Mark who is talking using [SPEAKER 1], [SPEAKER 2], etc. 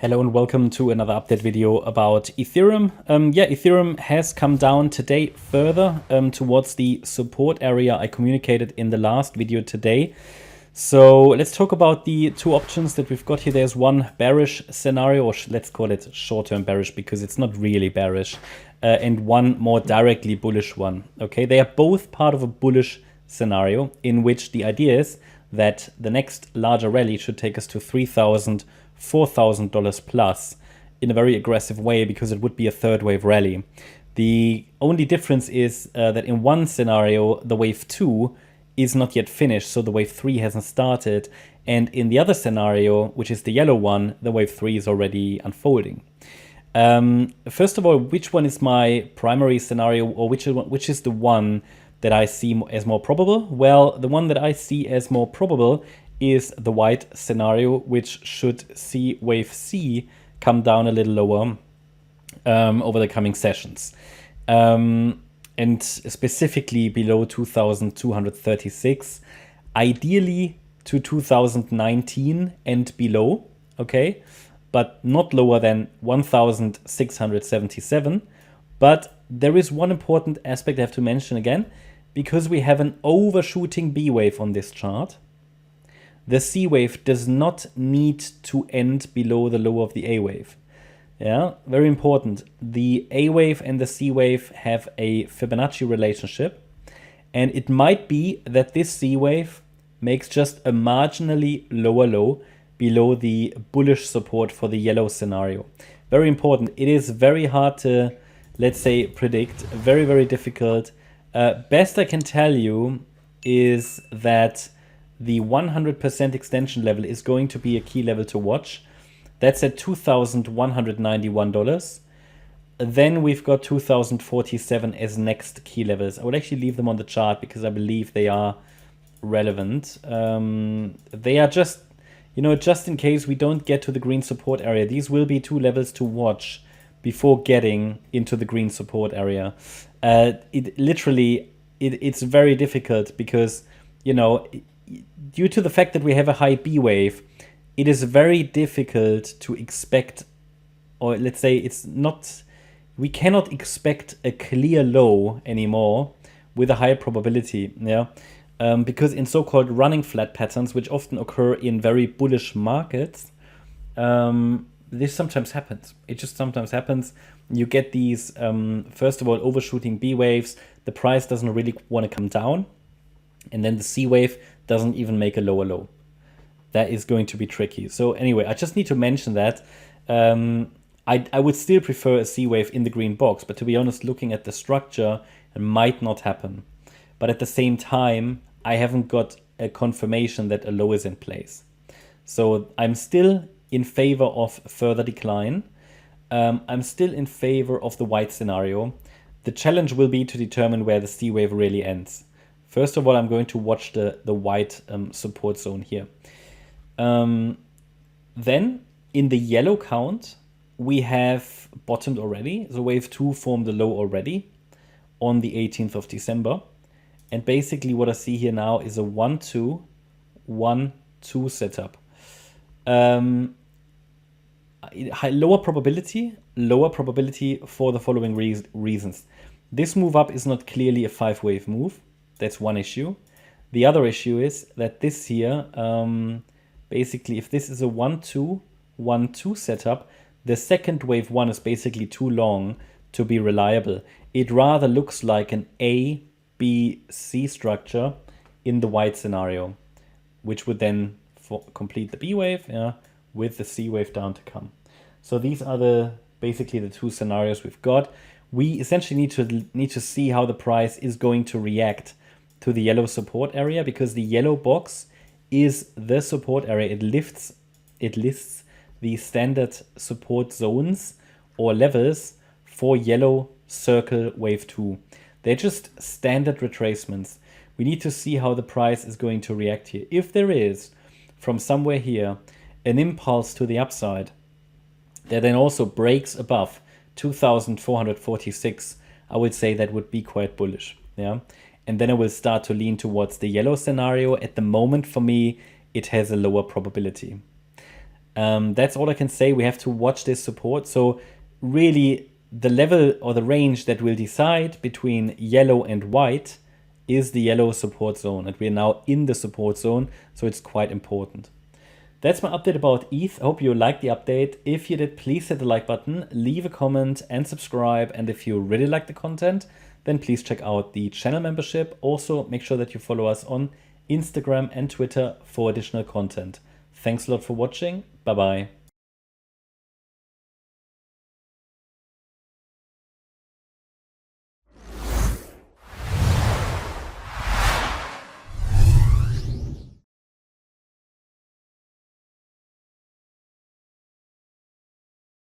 [SPEAKER 1] Hello and welcome to another update video about Ethereum. Ethereum has come down today further towards the support area I communicated in the last video today. So let's talk about the two options that we've got here. There's one bearish scenario, or let's call it short-term bearish because it's not really bearish, and one more directly bullish one. Okay, they are both part of a bullish scenario in which the idea is that the next larger rally should take us to $3,000, $4,000 plus in a very aggressive way because it would be a third wave rally. The only difference is that in one scenario, the wave 2 is not yet finished, so the wave 3 hasn't started. And in the other scenario, which is the yellow one, the wave 3 is already unfolding. First of all, which one is my primary scenario, or which is the one that I see as more probable? Well, the one that I see as more probable is the white scenario, which should see wave C come down a little lower over the coming sessions. And specifically below 2,236, ideally to 2019 and below, okay? But not lower than 1,677. But there is one important aspect I have to mention again, because we have an overshooting B wave on this chart. The C wave does not need to end below the low of the A wave. Yeah, very important. The A wave and the C wave have a Fibonacci relationship, and it might be that this C wave makes just a marginally lower low below the bullish support for the yellow scenario. Very important. It is very hard to, let's say, predict. Very, very difficult. Best I can tell you is that the 100% extension level is going to be a key level to watch. That's at $2,191. Then we've got 2,047 as next key levels. I would actually leave them on the chart because I believe they are relevant. They are just, just in case we don't get to the green support area. These will be two levels to watch before getting into the green support area. It's very difficult because, due to the fact that we have a high B wave, it is very difficult to expect, or let's say we cannot expect a clear low anymore with a high probability, because in so-called running flat patterns, which often occur in very bullish markets, this sometimes happens. It just sometimes happens. You get these, first of all, overshooting B waves. The price doesn't really want to come down. And then the C wave doesn't even make a lower low. That is going to be tricky. So anyway, I just need to mention that. I would still prefer a C wave in the green box, but to be honest, looking at the structure, it might not happen. But at the same time, I haven't got a confirmation that a low is in place. So I'm still in favor of further decline. I'm still in favor of the white scenario. The challenge will be to determine where the C wave really ends. First of all, I'm going to watch the white support zone here. Then in the yellow count, we have bottomed already. So wave 2 formed a low already on the 18th of December. And basically what I see here now is a 1-2, 1-2 setup. Lower probability for the following reasons. This move up is not clearly a 5-wave move. That's one issue. The other issue is that this here, basically, if this is a 1-2, 1-2 setup, the second wave 1 is basically too long to be reliable. It rather looks like an A, B, C structure in the white scenario, which would then complete the B wave, with the C wave down to come. So these are basically the two scenarios we've got. We essentially need to see how the price is going to react to the yellow support area, because the yellow box is the support area. It lists the standard support zones or levels for yellow circle wave 2. They're just standard retracements. We need to see how the price is going to react here. If there is, from somewhere here, an impulse to the upside that then also breaks above 2,446, I would say that would be quite bullish. And then I will start to lean towards the yellow scenario. At the moment, for me, it has a lower probability. That's all I can say. We have to watch this support. So really, the level or the range that will decide between yellow and white is the yellow support zone. And we're now in the support zone, so it's quite important. That's my update about ETH. I hope you liked the update. If you did, please hit the like button, leave a comment and subscribe. And if you really like the content, then please check out the channel membership. Also, make sure that you follow us on Instagram and Twitter for additional content. Thanks a lot for watching. Bye-bye.